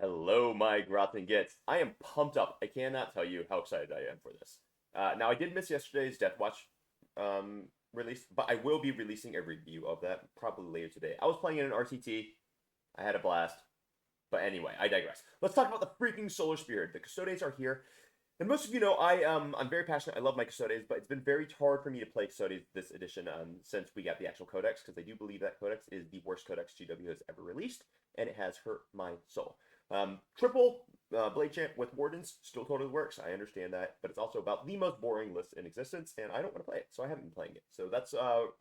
Hello, my Grothin Gits. I am pumped up. I cannot tell you how excited I am for this. Now, I did miss yesterday's Death Watch release, but I will be releasing a review of that probably later today. I was playing in an RTT. I had a blast. But anyway, I digress. Let's talk about the freaking Solar Spirit. The Custodes are here. And most of you know I'm very passionate. I love my Custodes, but it's been very hard for me to play Custodes this edition since we got the actual Codex, because I do believe that Codex is the worst Codex GW has ever released, and it has hurt my soul. Triple Blade Champ with Wardens still totally works. I understand that, but it's also about the most boring list in existence, and I don't want to play it, so I haven't been playing it. So that's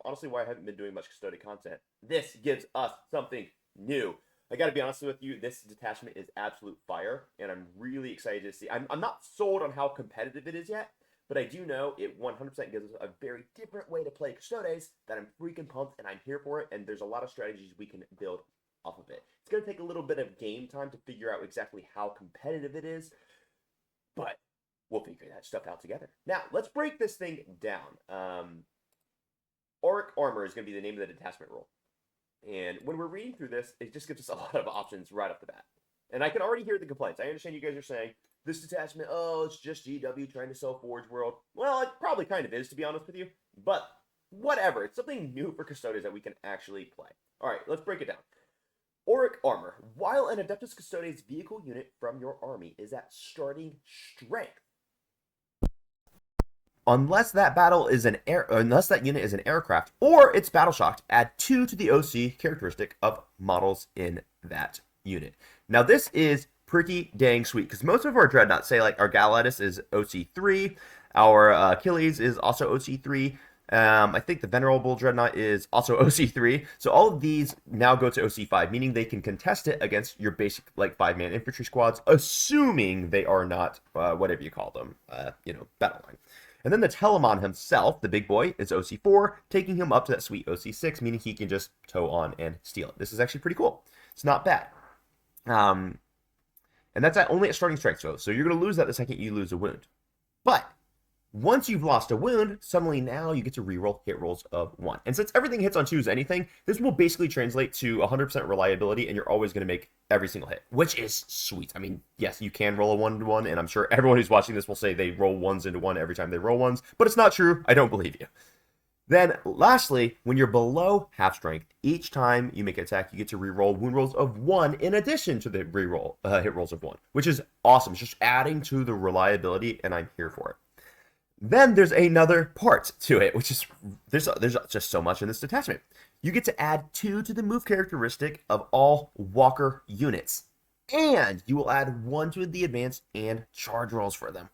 honestly why I haven't been doing much Custode content. This gives us something new. I got to be honest with you, this detachment is absolute fire, and I'm really excited to see. I'm not sold on how competitive it is yet, but I do know it 100% gives us a very different way to play Custodes that I'm freaking pumped, and I'm here for it, and there's a lot of strategies we can build off of it. It's going to take a little bit of game time to figure out exactly how competitive it is, but we'll figure that stuff out together. Now, let's break this thing down. Auric Armor is going to be the name of the detachment role. And when we're reading through this, it just gives us a lot of options right off the bat. And I can already hear the complaints. I understand you guys are saying, this detachment, oh, it's just GW trying to sell Forge World. Well, it probably kind of is, to be honest with you. But whatever. It's something new for Custodes that we can actually play. All right, let's break it down. Auric Armor. While an Adeptus Custodes vehicle unit from your army is at starting strength, unless that unit is an aircraft or it's battle shocked, add 2 to the OC characteristic of models in that unit. Now this is pretty dang sweet because most of our dreadnoughts, say like our Galatus is OC3, our Achilles is also OC3. I think the Venerable Dreadnought is also OC3. So all of these now go to OC5, meaning they can contest it against your basic like 5-man infantry squads, assuming they are not whatever you call them, battle line. And then the Telemon himself, the big boy, is OC4, taking him up to that sweet OC6, meaning he can just tow on and steal it. This is actually pretty cool. It's not bad. And that's only at starting strength, so you're going to lose that the second you lose a wound. But once you've lost a wound, suddenly now you get to reroll hit rolls of 1. And since everything hits on 2s anything, this will basically translate to 100% reliability, and you're always going to make every single hit, which is sweet. I mean, yes, you can roll a 1-to-1, and I'm sure everyone who's watching this will say they roll 1s into 1 every time they roll 1s, but it's not true. I don't believe you. Then, lastly, when you're below half strength, each time you make an attack, you get to reroll wound rolls of 1 in addition to the reroll hit rolls of 1, which is awesome. It's just adding to the reliability, and I'm here for it. Then there's another part to it, which is there's just so much in this detachment. You get to add 2 to the move characteristic of all walker units, and you will add 1 to the advance and charge rolls for them.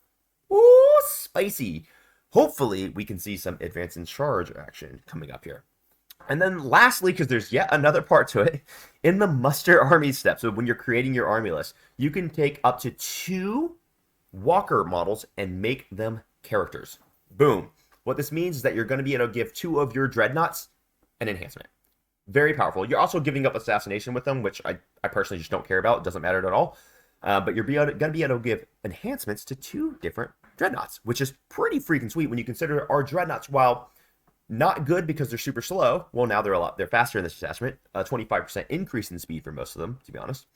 Ooh, spicy! Hopefully, we can see some advance and charge action coming up here. And then lastly, because there's yet another part to it, in the muster army step, so when you're creating your army list, you can take up to 2 walker models and make them characters. Boom. What this means is that you're going to be able to give 2 of your dreadnoughts an enhancement. Very powerful. You're also giving up assassination with them, which I personally just don't care about. It doesn't matter at all. But you're going to be able to give enhancements to 2 different dreadnoughts, which is pretty freaking sweet when you consider our dreadnoughts, while not good because they're super slow. Well, now they're faster in this detachment. A 25% increase in speed for most of them, to be honest.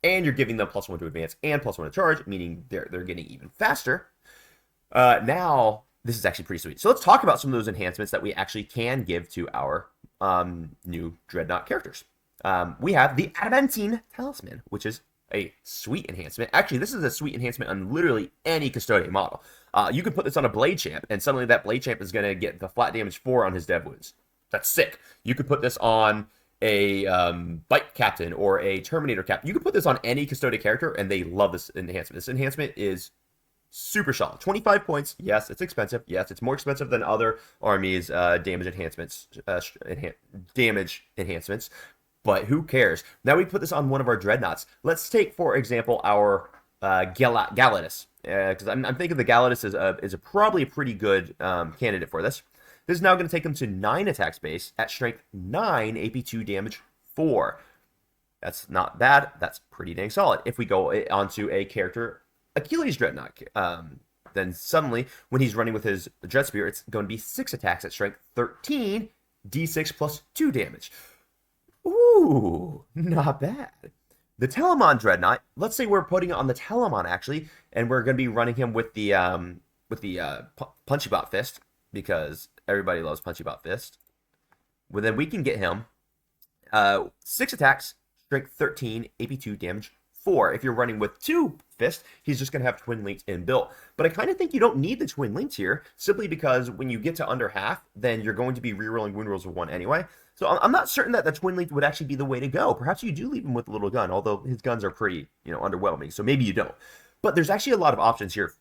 And you're giving them +1 to advance and +1 to charge, meaning they're getting even faster. Now, this is actually pretty sweet. So let's talk about some of those enhancements that we actually can give to our new Dreadnought characters. We have the Adamantine Talisman, which is a sweet enhancement. Actually, this is a sweet enhancement on literally any Custodian model. You can put this on a Blade Champ, and suddenly that Blade Champ is going to get the flat damage 4 on his dev wounds. That's sick. You could put this on a Bike Captain or a Terminator Captain. You could put this on any Custodian character, and they love this enhancement. This enhancement is super solid. 25 points. Yes, it's expensive. Yes, it's more expensive than other armies' damage enhancements. But who cares? Now we put this on one of our dreadnoughts. Let's take, for example, our Galatus. Because I'm thinking the Galatus is probably a pretty good candidate for this. This is now going to take him to 9 attack space at strength 9, AP2 damage 4. That's not bad. That's pretty dang solid. If we go onto a character Achilles Dreadnought, then suddenly, when he's running with his Dread Spear, it's going to be 6 attacks at strength 13, d6 plus 2 damage. Ooh, not bad. The Telemon Dreadnought, let's say we're putting it on the Telemon actually, and we're going to be running him with the Punchy Bot Fist, because everybody loves Punchy Bot Fist. Well, then we can get him 6 attacks, strength 13, AP2, damage 4. If you're running with 2 fists, he's just going to have twin links inbuilt. But I kind of think you don't need the twin links here, simply because when you get to under half, then you're going to be rerolling wound rolls with 1 anyway. So I'm not certain that the twin link would actually be the way to go. Perhaps you do leave him with a little gun, although his guns are pretty, underwhelming. So maybe you don't. But there's actually a lot of options here.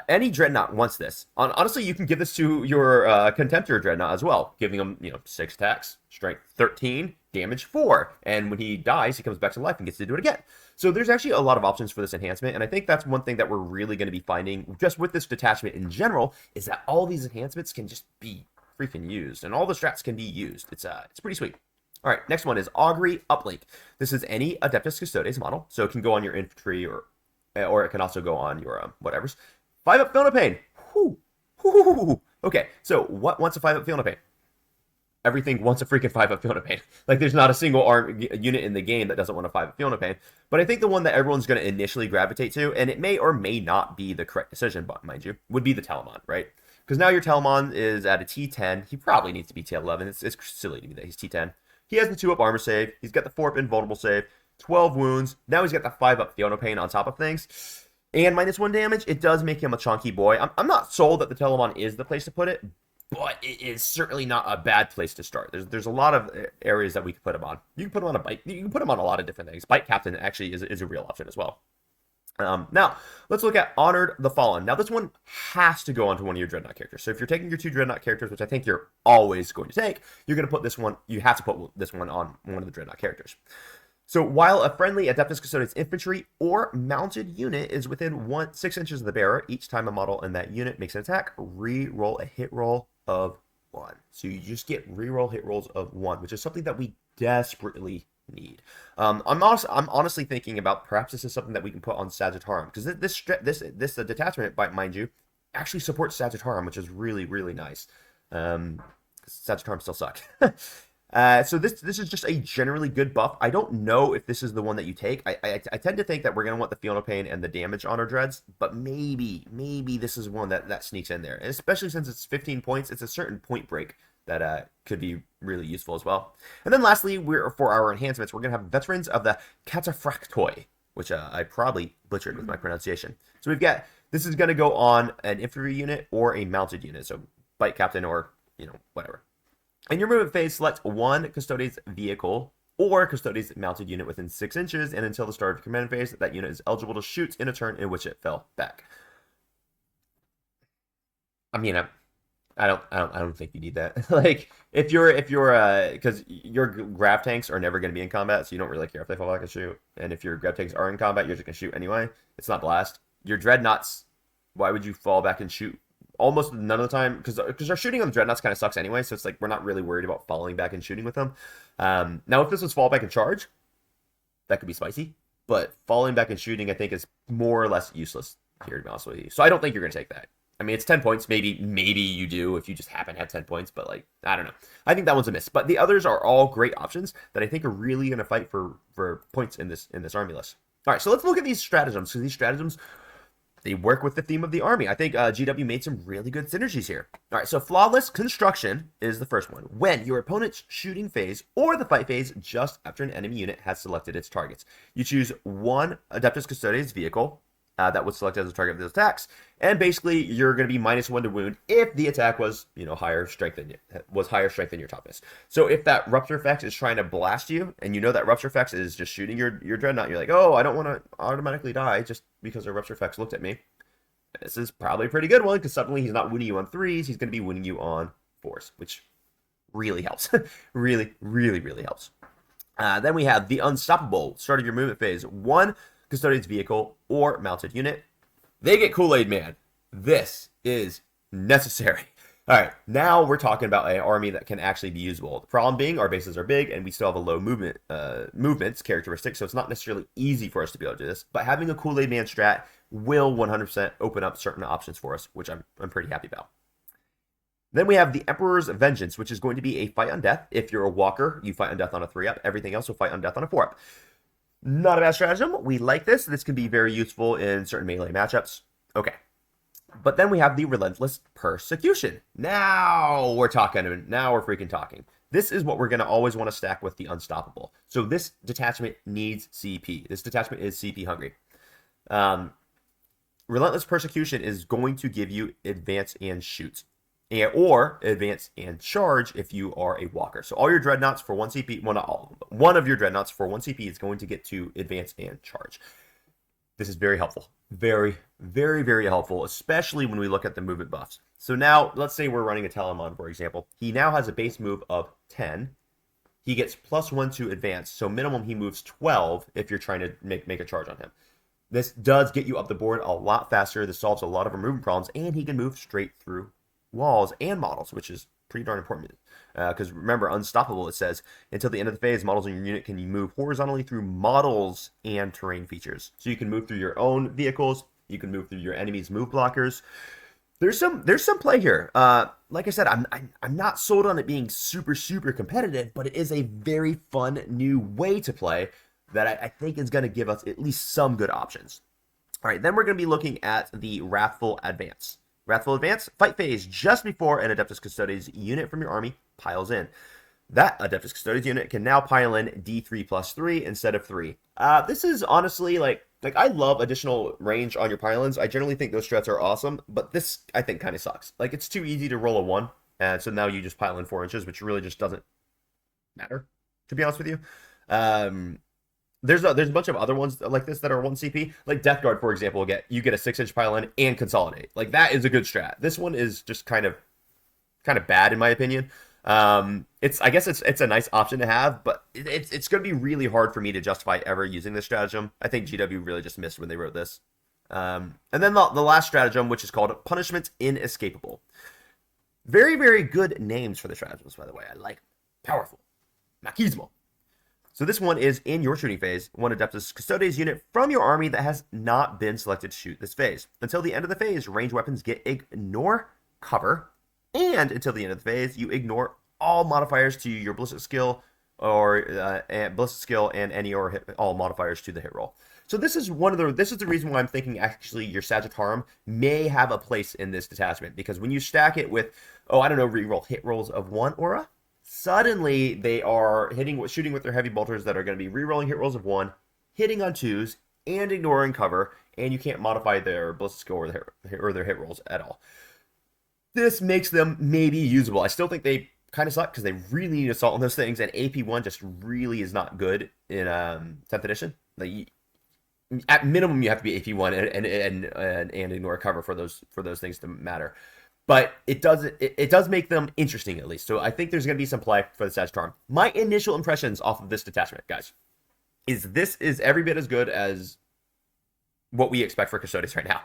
Any Dreadnought wants this. Honestly, you can give this to your Contemptor Dreadnought as well, giving him, 6 attacks, strength 13, damage 4. And when he dies, he comes back to life and gets to do it again. So there's actually a lot of options for this enhancement. And I think that's one thing that we're really going to be finding just with this detachment in general, is that all these enhancements can just be freaking used. And all the strats can be used. It's pretty sweet. All right, next one is Augury Uplink. This is any Adeptus Custodes model, so it can go on your infantry or it can also go on your whatever's. 5-up Field of Pain. Whew. Whew. Okay, so what wants a 5-up Field of Pain? Everything wants a freaking 5-up Field of Pain. Like, there's not a single unit in the game that doesn't want a 5-up Field of Pain. But I think the one that everyone's going to initially gravitate to, and it may or may not be the correct decision, but mind you, would be the Telemon, right? Because now your Telemon is at a T10. He probably needs to be T11. It's silly to me that he's T10. He has the 2-up armor save. He's got the 4-up invulnerable save. 12 wounds. Now he's got the 5-up Fiona Pain on top of things. And -1 damage. It does make him a chunky boy. I'm not sold that the Telemon is the place to put it, but it is certainly not a bad place to start. There's a lot of areas that we could put him on. You can put him on a bike. You can put him on a lot of different things. Bike Captain actually is a real option as well. Now, let's look at Honored the Fallen. Now, this one has to go onto one of your Dreadnought characters. So if you're taking your 2 Dreadnought characters, which I think you're always going to take, you're going to put this one, you have to put this one on one of the Dreadnought characters. So while a friendly Adeptus Custodes infantry or mounted unit is within 6 inches of the bearer, each time a model in that unit makes an attack, re-roll a hit roll of 1. So you just get re-roll hit rolls of 1, which is something that we desperately need. I'm honestly thinking about perhaps this is something that we can put on Sagittarium, because this detachment, mind you, actually supports Sagittarium, which is really, really nice. Sagittarium still suck. So this is just a generally good buff. I don't know if this is the one that you take. I tend to think that we're going to want the Fiona Pain and the damage on our dreads, but maybe this is one that sneaks in there. And especially since it's 15 points, it's a certain point break that could be really useful as well. And then lastly, for our enhancements, we're going to have Veterans of the Cataphractoi, which I probably butchered with my pronunciation. So we've got, this is going to go on an infantry unit or a mounted unit, so Bike Captain or, whatever. In your movement phase, select 1 Custodes vehicle or Custodes mounted unit within 6 inches, and until the start of your command phase, that unit is eligible to shoot in a turn in which it fell back. I mean, I don't think you need that. Like, if you're because your grav tanks are never going to be in combat, so you don't really care if they fall back and shoot. And if your grav tanks are in combat, you're just going to shoot anyway. It's not blast. Your dreadnoughts, why would you fall back and shoot? Almost none of the time, because our shooting on the dreadnoughts kind of sucks anyway, so it's like we're not really worried about falling back and shooting with them. Now, if this was fall back and charge, that could be spicy, but falling back and shooting, I think, is more or less useless here, to be honest with you. So I don't think you're going to take that. I mean, it's 10 points. Maybe you do if you just happen to have 10 points, but like, I don't know. I think that one's a miss. But the others are all great options that I think are really going to fight for points in this army list. All right, so let's look at these stratagems, because these stratagems, they work with the theme of the army. I think GW made some really good synergies here. All right, so Flawless Construction is the first one. When your opponent's shooting phase or the fight phase just after an enemy unit has selected its targets, you choose 1 Adeptus Custodes vehicle that was selected as a target of those attacks, and basically you're going to be -1 to wound if the attack was higher strength than your toughest. So if that Rupture Effect is trying to blast you, and that Rupture Effect is just shooting your dreadnought, you're like, oh, I don't want to automatically die just because the Rupture Effect looked at me. This is probably a pretty good one, because suddenly he's not wounding you on 3s, he's going to be wounding you on 4s, which really helps. really, really, really helps. Then we have the Unstoppable. Start of your movement phase. 1 Custodes vehicle or mounted unit. They get Kool-Aid Man. This is necessary. All right, now we're talking about an army that can actually be usable. The problem being our bases are big and we still have a low movements characteristic, so it's not necessarily easy for us to be able to do this. But having a Kool-Aid Man strat will 100% open up certain options for us, which I'm pretty happy about. Then we have the Emperor's Vengeance, which is going to be a fight on death. If you're a walker, you fight on death on a 3-up. Everything else will fight on death on a 4-up. Not a bad stratagem. We like this. This can be very useful in certain melee matchups. Okay. But then we have the Relentless Persecution. Now we're talking. Now we're freaking talking. This is what we're going to always want to stack with the Unstoppable. So this detachment needs CP. This detachment is CP hungry. Relentless Persecution is going to give you advance and shoot. Or advance and charge if you are a walker. So all your dreadnoughts for 1 CP, well not all, but one of your dreadnoughts for 1 CP is going to get to advance and charge. This is very helpful. Very, very, very helpful, especially when we look at the movement buffs. So now, let's say we're running a Telemon, for example. He now has a base move of 10. He gets +1 to advance, so minimum he moves 12 if you're trying to make a charge on him. This does get you up the board a lot faster. This solves a lot of our movement problems, and he can move straight through walls and models, which is pretty darn important. Because remember, Unstoppable, it says, until the end of the phase, models in your unit can move horizontally through models and terrain features. So you can move through your own vehicles, you can move through your enemies' move blockers. There's some play here. Like I said, I'm not sold on it being super competitive, but it is a very fun new way to play that I think is going to give us at least some good options. All right, then we're going to be looking at the Wrathful Advance. Wrathful Advance, fight phase just before an Adeptus Custodes unit from your army piles in. That Adeptus Custodes unit can now pile in D3+3 instead of 3. This is honestly, like I love additional range on your pile-ins. I generally think those strats are awesome, but this, I think, kind of sucks. Like, it's too easy to roll a 1, and so now you just pile in 4 inches, which really just doesn't matter, to be honest with you. There's a bunch of other ones like this that are 1 CP. Like Death Guard, for example, you get a 6-inch pile-in and consolidate. Like, that is a good strat. This one is just kind of bad in my opinion. I guess it's a nice option to have, but it's going to be really hard for me to justify ever using this stratagem. I think GW really just missed when they wrote this. And then the last stratagem, which is called Punishment Inescapable. Very, very good names for the stratagems, by the way. I like them. Powerful. Machismo. So this one is in your shooting phase, one Adeptus Custodes unit from your army that has not been selected to shoot this phase. Until the end of the phase, ranged weapons get ignore cover, and until the end of the phase, you ignore all modifiers to your ballistic skill and any or all modifiers to the hit roll. So this is the reason why I'm thinking actually your Sagittarum may have a place in this detachment, because when you stack it with reroll hit rolls of 1 aura, suddenly they are shooting with their heavy bolters that are going to be rerolling hit rolls of 1, hitting on 2s, and ignoring cover, and you can't modify their ballistic skill or their hit rolls at all. This makes them maybe usable. I still think they kind of suck because they really need assault on those things, and AP1 just really is not good in 10th edition. Like, at minimum, you have to be AP1 and ignore cover for those things to matter. But it does make them interesting, at least. So I think there's going to be some play for the Sagittarum. My initial impressions off of this detachment, guys, is this is every bit as good as what we expect for Custodes right now.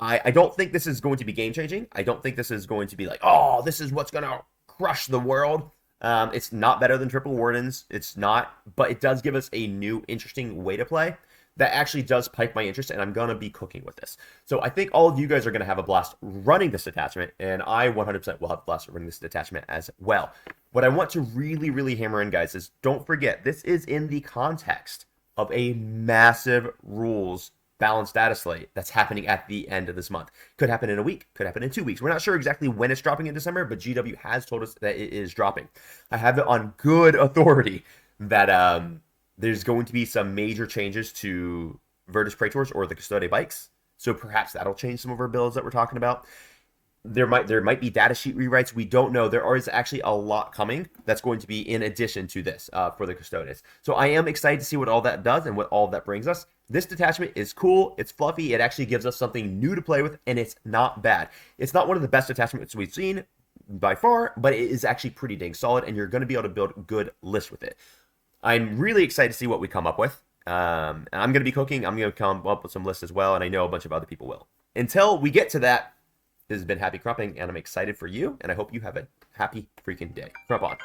I don't think this is going to be game-changing. I don't think this is going to be like, oh, this is what's going to crush the world. It's not better than Triple Wardens. It's not, but it does give us a new, interesting way to play that actually does pique my interest, and I'm going to be cooking with this. So I think all of you guys are going to have a blast running this detachment, and I 100% will have a blast running this detachment as well. What I want to really, really hammer in, guys, is don't forget, this is in the context of a massive rules balanced data slate that's happening at the end of this month. Could happen in a week, could happen in 2 weeks. We're not sure exactly when it's dropping in December, but GW has told us that it is dropping. I have it on good authority that there's going to be some major changes to Virtus Praetors or the Custode bikes. So perhaps that'll change some of our builds that we're talking about. There might be data sheet rewrites. We don't know. There is actually a lot coming that's going to be in addition to this for the Custodes. So I am excited to see what all that does and what all that brings us. This detachment is cool. It's fluffy. It actually gives us something new to play with, and it's not bad. It's not one of the best detachments we've seen by far, but it is actually pretty dang solid, and you're going to be able to build good lists with it. I'm really excited to see what we come up with. And I'm going to be cooking. I'm going to come up with some lists as well, and I know a bunch of other people will. Until we get to that, this has been Happy Crumping, and I'm excited for you, and I hope you have a happy freaking day. Crump on.